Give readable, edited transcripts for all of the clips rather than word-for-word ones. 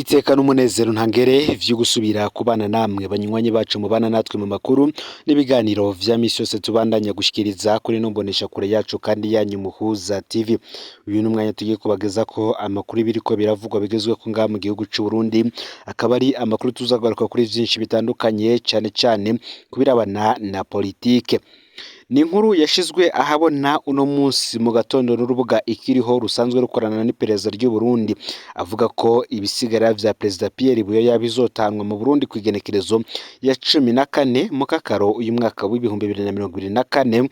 Iteka n'umunezero ntangere vyo gusubira kubana namwe banywanyi bacu mubana natwe mu makuru n'ibiganiro vya misi yose tubandanya gushikiriza kuri no mbonesha kure yacu kandi yanyu Muhuza TV. Uyu n'umwanya tugiye kubagezako amakuru biriko biravugwa bigezweko ngaha mu gihugu c'u Burundi, akaba ari amakuru tuzagaruka kuri vyinshi bitandukanye cane cane kubirabana na politike. Ni inkuru yashizwe ahabona uno munsi mu gatondo n'urubuga ikiriho rusanzwe rukorana n'iperereza ry'u Burundi, avuga ko ibisigara vya Perezida Pierre Buyoya bizotanwa mu Burundi kw'igenekerezo ya 14 mu Kakaro uyu mwaka w'ibihumbi 2024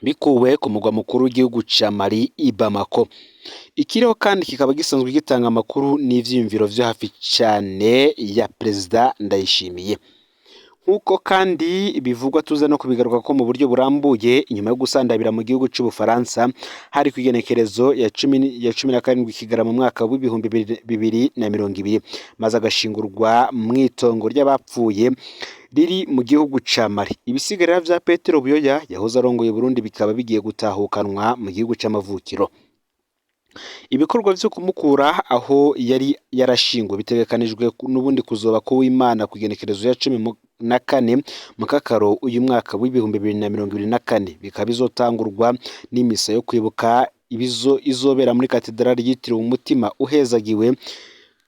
bikuwe ku mugwa mukuru w'igihugu ca Mali i Bamako. Ikiriho kandi kikaba gisanzwe gitanga amakuru n'ivyiyumviro vyo hafi cane ya Perezida Ndayishimiye. Nkuko kandi bivugwa tuza no kubigaruka ko mu buryo burambuye inyuma yo gusandabira mu gihugu c'u Bufaransa hari kwigenekerezo ya 17 Kigarama mu mwaka w'ibihumbi 2020 maze agashingurwa mwitongo ry'abapfuye riri mu gihugu ca Mali. Ibisigarira vya Petero Buyoya yahoze arongoye Burundi bikaba bigiye gutahukanwa mu gihugu c'amavukiro. Ibikorwa vyo kumukura aho yari yarashingwe bitegekanijwe n'ubundi kuzoba ko w'Imana kugenekerezo ya 14 mu Kakaro uyu mwaka w'ibihumbi 2024 bikaba bizotangurwa n'imisa yo kwibuka izobera muri katedrali yitiriwe umutima uhezagiwe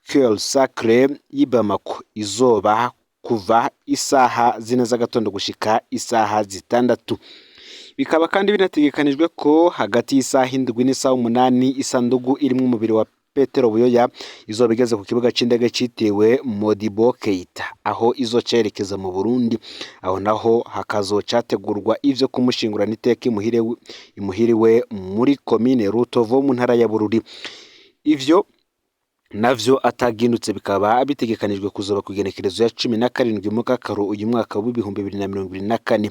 Cœur Sacré y'i Bamako, izoba kuva isaha 4 z'agatondo gushika isaha 6. Bikaba kandi binategekanijwe ko hagati y'isaha 7 n'isaha 8 isandugu irimwo umubiri wa Petero Buyoya izoba igeze ku kibuga c'indege citiriwe Modibo Keita aho izocerekeza mu Burundi. Aho naho hakazocategurwa ivyo kumushingurana iteka imuhiriwe muri komine Rutovu mu ntara ya Bururi. Ivyo navyo atagindutse bikaba bitegekanijwe kuzoba kugenekerezo ya 17 mu Kakaro uyu mwaka w'ibihumbi 2024.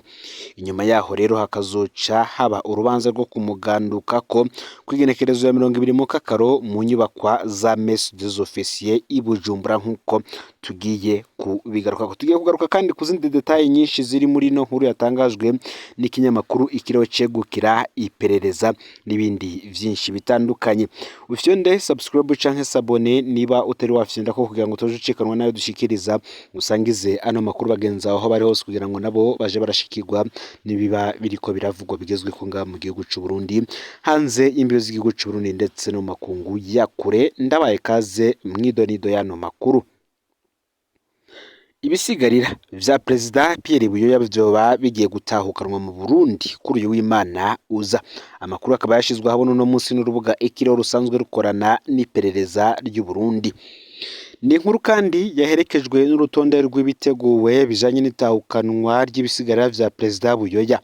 Inyuma yaho rero hakazoca haba urubanza rwo kumuganduka ko kugenekerezo ya 20 mu Kakaro mu nyubakwa za Messe des Officiers i Bujumbura. Nkuko tugiye kugaruka kandi kuzindi details nyinshi ziri muri no nkuru yatangajwe n'ikinyamakuru ikiriho cegukira iperereza n'ibindi vyinshi bitandukanye. Ufyonde subscribe canke sabone niba utari wafyenda ko kugira ngo tojucikanwa nayo dushikiriza usangize ano makuru bagenza aho bari hose kugira ngo nabo baje barashikirwa nibiba biriko biravugwa bigezwe ko ngaha mu gihugu c'u Burundi, hanze imbiyo z'igihugu c'u Burundi ndetse no makungu ya kure. Ndabaye kaze mwidonido yano makuru. Ibisigarira vya Perezida Pierre Buyoya vyoba bigiye gutahukanwa mu Burundi kuri uyu w'Imana uza. Amakuru akaba yashizwe habona no munsi n'urubuga ikiro rusanzwe rukorana n'iperereza ry'u Burundi. Ni inkuru kandi yaherekejwe n'urutonde rw'ibiteguwe bijanye n'itahukanwa ry'ibisigarira vya Perezida Buyoya.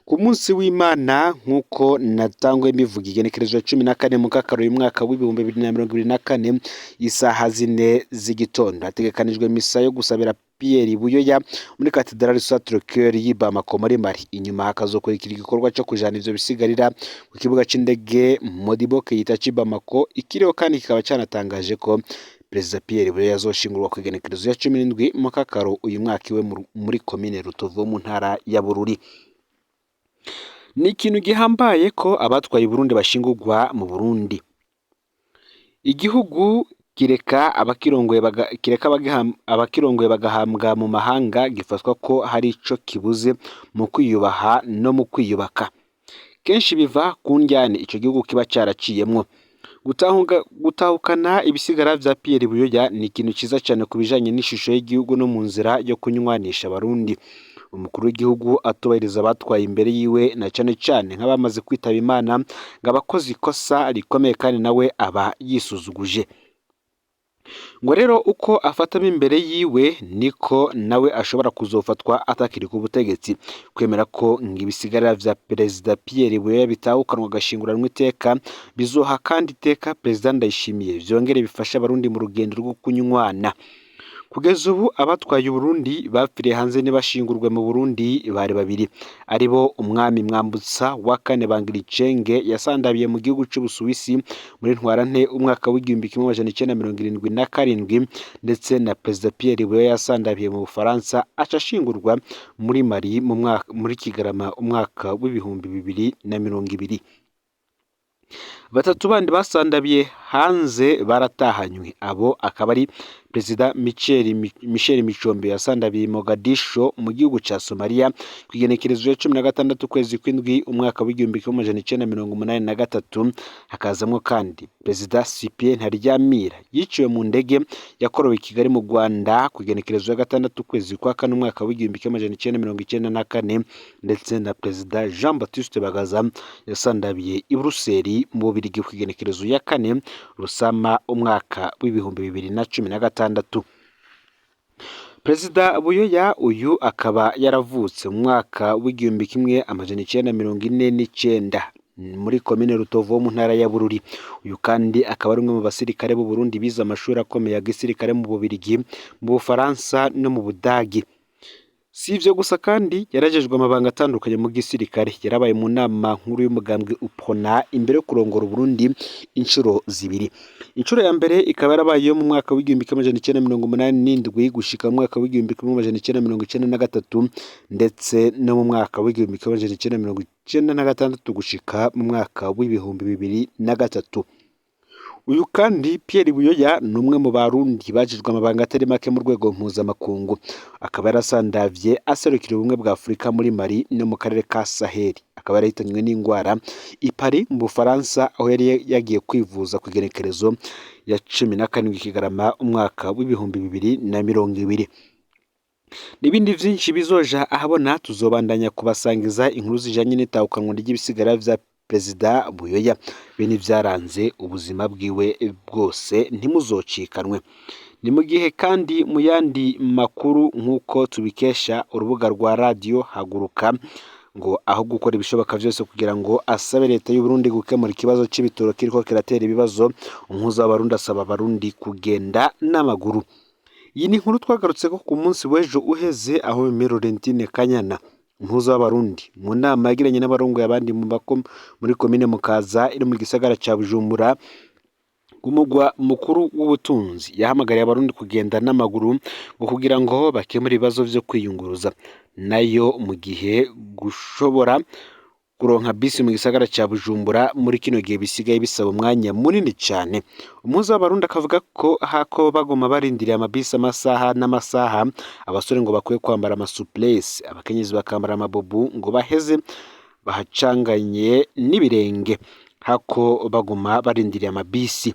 Ku munsi w'Imana nkuko natangwe mivuga igenekerezo ya 14 mu Kakaro uyu mwaka w'ibihumbi 2024 isaha 4 z'igitondo hategekanijwe misa yo gusabira Pierre Buyoya muri katedrali Sacré-Cœur y'i Bamako muri Mali. Inyuma hakazokurikira igikorwa cyo kujana ivyo bisigarira ku kibuga c'indege Modibo Keita c'i Bamako. Ikiriho kandi kikaba canatangaje ko Perezida Pierre Buyoya azoshingurwa ku igenekerezo ya 17 mu Kakaro uyu mwaka iwe muri komine Rutovu mu ntara ya Bururi. Ni ikintu gihambaye ko abatwaye Burundi bashingurwa mu Burundi. Igihugu kireka abakirongoye bagahambwa mu mahanga gifatwa ko hari ico kibuze mu kwiyubaha no mu kwiyubaka. Kenshi biva ku njyane ico gihugu kiba caraciyemwo. Gutahukana ibisigara vya Pierre Buyoya ni ikintu ciza cyane kubijanye n'ishusho y'igihugu no mu nzira yo kunywanisha Abarundi. Umukuru w'igihugu atubahiriza abatwaye imbere yiwe na cane cane nk'abamaze kwitaba Imana ngabakoze ikosa rikomeye kandi nawe aba yisuzuguje. Ngo rero uko afatamo imbere yiwe niko nawe ashobora kuzofatwa atakiri ku butegetsi. Kwemera ko ngibisigarira vya Perezida Pierre Buyoya bitahukanwa gashinguranwa iteka bizoha kandi iteka Perezida Ndayishimiye vyongere bifasha Abarundi mu rugendo rwo kunywana. Kugeza ubu abatwaye Burundi bapfiriye hanze n'ibashingurwe mu Burundi bari babiri, aribo umwami Mwambutsa wa kane Bangiricenge yasandabiye mu gihugu c'u Busuwisi muri ntwarante umwaka w'igihumbi 1977 ndetse na Perezida Pierre Buyoya yasandabiye mu Bufaransa acashingurwa muri Mali muri Kigarama umwaka w'ibihumbi 2020. batatu bandi basandabiye hanze baratahanywe, abo akaba ari Perezida Michel Micombero yasandabiye Mogadisho mu gihugu ca Somalia ku igenekerezo ya 16 ukwezi kw'indwi umwaka w'igihumbi kimwe amajana icenda mirongo umunani na gatatu. Hakazamwo kandi Perezida Cyprien Ntaryamira yiciwe mu ndege yakorowe i Kigali mu Rwanda ku igenekerezo ya 6 ukwezi kwa kane umwaka w'igihumbi kimwe amajana icenda mirongo icenda na kane, ndetse na Perezida Jean Baptiste Bagaza yasandabiye i Buruseli mu Bubiligi ku igenekerezo ya 4 Rusama umwaka w'ibihumbi 2016. Perezida Buyoya uyu akaba yaravutse mu mwaka w'igihumbi kimwe amajana icenda mirongo ine n'icenda muri komine Rutovu mu ntara ya Bururi. Uyu kandi akaba ari umwe mu basirikare b'u Burundi bize amashuri akomeye ya gisirikare mu Bubiligi, mu Bufaransa no mu Budagi. Si ivyo gusa kandi yarajejwe amabanga atandukanye mu gisirikare, yarabaye mu nama nkuru y'umugambwe UPRONA imbere yo kurongora Burundi inshuro zibiri. Inshuro ya mbere ikaba yarabaye yo mu mwaka w'igihumbi kimwe amajana icenda mirongo umunani n'indwi gushika mu mwaka w'igihumbi kimwe amajana icenda mirongo icenda na gatatu, ndetse no mu mwaka w'igihumbi kimwe amajana icenda mirongo icenda na gatandatu gushika mu mwaka w'ibihumbi 2003. Uyu kandi Pierre Buyoya ni umwe mu Barundi bajejwe amabanga atari make mu rwego mpuzamakungu, akaba yarasandavye aserukira ubumwe bwa Afurika muri Mali no mu karere ka Sahel. Akaba yarahitanywe n'ingwara i Paris mu Bufaransa, aho yari yagiye kwivuza ku igenekerezo ya 17 Kigarama umwaka w'ibihumbi 2020. N'ibindi vyinshi bizoja ahabona, tuzobandanya kubasangiza inkuru zijanye n'itahukanwa ry'ibisigara vya Perezida Buyoya bene vyaranze ubuzima bwiwe bwose ntimuzocikanwe. Ni mu gihe kandi mu yandi makuru nk'uko tubikesha urubuga rwa radio Haguruka, ngo aho gukora ibishoboka vyose kugira ngo asabe leta y'u Burundi gukemura ikibazo c'ibitoro kiriko kiratera ibibazo, umuhuza w'Abarundi asaba Abarundi kugenda n'amaguru. Iyi ni inkuru twagarutseko ku munsi w'ejo uheze, aho Laurentine Kanyana umuhuza w'Abarundi mu nama yagiranye n'abarongoye abandi muri komine Mukaza iri mu gisagara ca Bujumbura umugwa mukuru w'ubutunzi, yahamagariye Abarundi kugenda n'amaguru ngo kugira ngo bakemure ibibazo vyo kwiyunguruza, nayo mu gihe gushobora kuronka bisi mu gisagara ca Bujumbura muri kino gihe bisigaye bisaba umwanya munini cyane. Umuhuza w'Abarundi akavuga ko hako bagoma barindiriye amabisi amasaha n'amasaha, abasore ngo bakwiye kwambara amasuplesi, abakenyezi bakambara amabobu ngo baheze bahacanganye n'ibirenge hako bagoma barindiriye amabisi.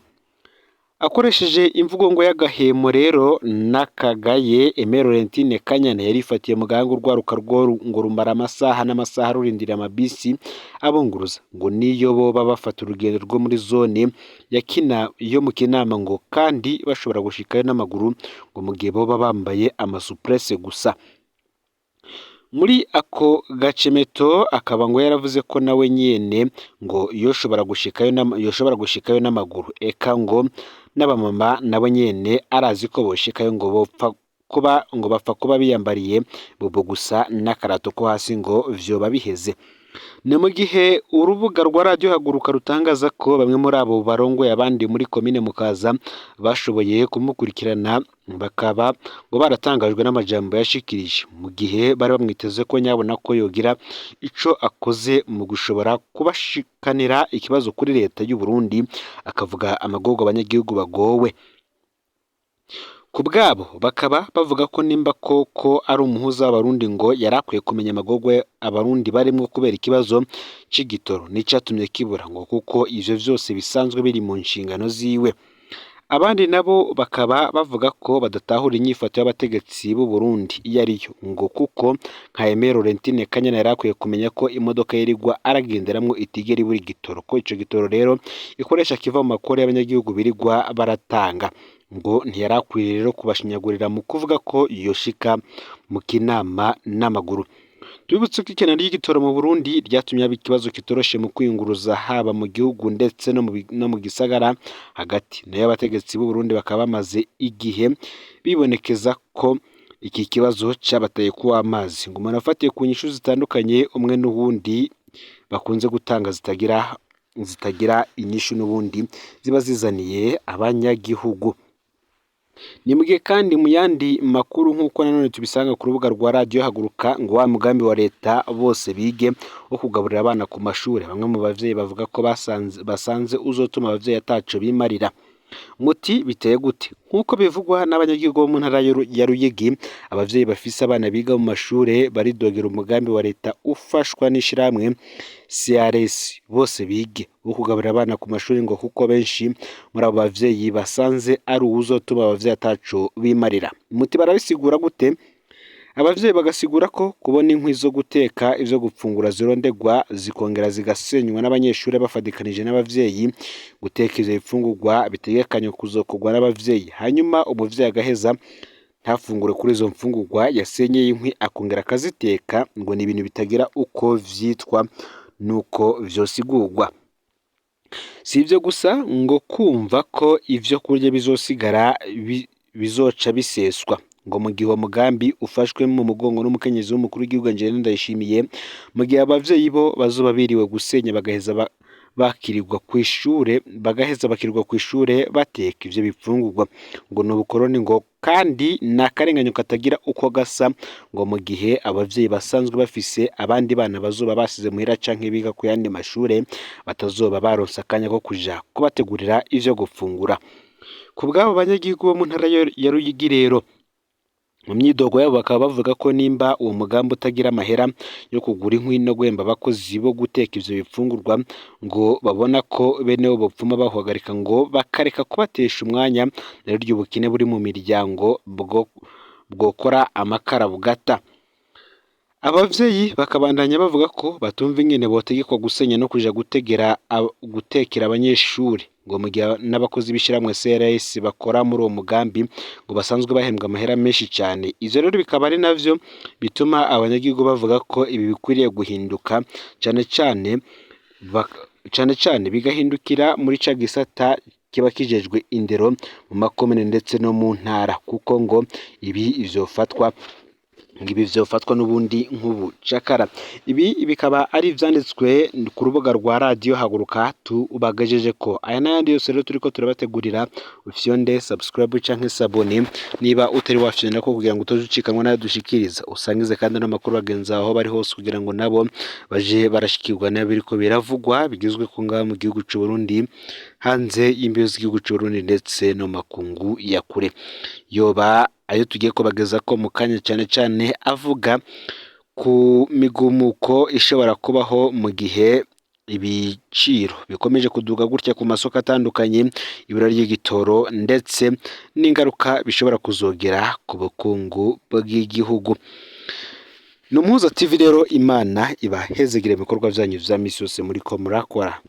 Akoresheje imvugo ngo y'agahemo rero n'akagaye, Laurentine Kanyana yarifatiye muganga urwaruka ngo rumara amasaha n'amasaha rurindiriye amabisi abunguruza, ngo niyo bo bafata urugendo rwo muri zone yo mu Kinama, ngo kandi bashobora gushikayo n'amaguru ngo mu gihe bo bambaye amasuprese gusa. Muri ako gacemeto akaba ngo yaravuze ko nawe nyene ngo yoshobora gushikayo n'amaguru, eka ngo n'abamama nabo nyene arazi ko boshikayo ngo bapfa kuba biyambariye bobo gusa n'akarato ko hasi ngo vyoba biheze. Ni mu gihe urubuga rwa radio Haguruka rutangaza ko bamwe muri abo barongoye abandi muri komine Mukaza bashoboye kumukurikirana, bakaba ngo baratangajwe n'amajambo yashikirije mu gihe bari bamwiteze ko nyabona ko yogira ico akoze mu gushobora kubashikanira ikibazo kuri leta y'u Burundi, akavuga amagorwa abanyagihugu bagowe. Ku bwabo bakaba bavuga ko nimba koko ari umuhuza w'Abarundi ngo yarakwiye kumenya amagorwa Abarundi barimwo kubera ikibazo c'igitoro n'icatumye kibura, ngo kuko ivyo vyose bisanzwe biri mu nshingano ziwe. Abandi nabo bakaba bavuga ko badatahura inyifato y'abategetsi b'u Burundi iyo ariyo, ngo kuko nka Laurentine Kanyana yarakwiye kumenya ko imodoka yirirwa aragenderamwo itigera ibura igitoro, ko ico gitoro rero ikoresha kiva mu makore y'abanyagihugu birirwa baratanga, ngo ntiyarakwiye rero kubashinyagurira mu kuvuga ko yoshika mu Kinama n'amaguru. Tubibutse ko ikena ry'igitoro mu Burundi ryatumye haba ikibazo kitoroshe mu kwiyunguruza haba mu gihugu ndetse no mu gisagara hagati, nayo abategetsi b'u Burundi bakaba bamaze igihe bibonekeza ko iki kibazo cabateye kuwa amazi, ngo umuntu afatiye ku nyishu zitandukanye umwe n'uwundi bakunze gutanga zitagira inyishu n'ubundi ziba zizaniye abanyagihugu. Ni mugihe kandi mu yandi makuru nk'uko nanone tubisanga ku rubuga rwa radiyo haguruka ngo wa mugambi wa leta bose bige wo kugaburira abana ku mashuri, bamwe mu bavyeyi bavuga ko basanze uzotuma abavyeyi ataco bimarira. Muti biteye gute? Nk'uko bivugwa n'abanyagihugu bo mu ntara ya Ruyigi, abavyeyi bafise abana biga mu mashure baridogera umugambi wa leta ufashwa n'ishirahamwe CRS bose bige wo kugaburira abana ku mashuri, ngo kuko benshi muri abo bavyeyi basanze ari uwuzotuma abavyeyi ataco bimarira. Muti barabisigura gute? Abavyeyi bagasigura ko kubona inkwi zo guteka, ivyo gupfungura zirondegwa zikongera zigasenywa n'abanyeshuri bafadikanije n'abavyeyi, guteka ivyo bifungurwa bitegekanywa kuzokorwa n'abavyeyi, hanyuma umuvyeyi agaheza ntafungure kuri izo mfungurwa yasenyeye inkwi akongera akaziteka, ngo ni ibintu bitagira uko vyitwa nuko vyosigurwa. Si ivyo gusa, ngo kumva ko ivyo kurya bizosigara bizoca biseswa, ngo mu gihe uwo mugambi ufashwe mu mugongo n'umukenyezi w'umukuru w'igihugu Angeline Ndayishimiye, mu gihe abavyeyi bo bazoba biriwe gusenya bagaheza bakirirwa kw'ishure bateka ivyo bifungurwa, ngo ni ubukoroni, ngo kandi ni akarenganyo katagira uko gasa, ngo mu gihe abavyeyi basanzwe bafise abandi bana bazoba basize muhira canke biga ku yandi mashure batazoba baronse akanya ko kuja kubategurira ivyo gufungura. Ku bw'abo banyagihugu bo mu ntara ya Ruyigi rero, mu myidogo yabo bakaba bavuga ko nimba uwo mugambi utagira amahera yo kugura inkwi no guhemba abakozi bo guteka ivyo bifungurwa, ngo babona ko bene bo bopfuma bahagarika, ngo bakareka kubatesha umwanya naryo ubukene buri mu miryango bwokora amakara bugata. Abavyeyi bakabandanya bavuga ko batumva ingene botegekwa gusenya no kuja gutekera abanyeshuri, ngo mu gihe n'abakozi b'ishiramwe CRS bakora muri uwo mugambi ngo basanzwe bahembwa amahera menshi cyane. Ivyo rero bikaba ari navyo bituma abanyagihugu bavuga ko ibi bikwiriye guhinduka, cane cane bigahindukira muri ca gisata kiba kijejwe indero mu makomine ndetse no mu ntara, kuko ngo ibi vyofatwa n'ubundi nk'ubucakara. Ibi bikaba ari ivyanditswe ku rubuga rwa radiyo haguruka tubagejeje ko. Aya n'ayandi yose rero turiko turabategurira, ufyonde subscribe canke sabone niba utari wafyonda ko kugira ngo utozucikanwa n'ayo dushikiriza, usangize kandi n'amakuru bagenzi aho bari hose kugira ngo nabo baje barashikirwa n'abiriko biravugwa bigizwe ko ngaha mu gihugu c'u Burundi, hanze y'imbibe z'igihugu c'u Burundi ndetse no makungu ya kure. Yoba ayo tugiye kubageza ko mu kanya cane cane avuga ku migumuko ishobora kubaho mu gihe ibiciro bikomeje kuduga gutya ku masoko atandukanye, ibura ry'igitoro ndetse n'ingaruka bishobora kuzogera ku bukungu bw'igihugu. Numuhuza TV rero, Imana ibahezegere ibikorwa vyanyu vya misi yose muriko murakora.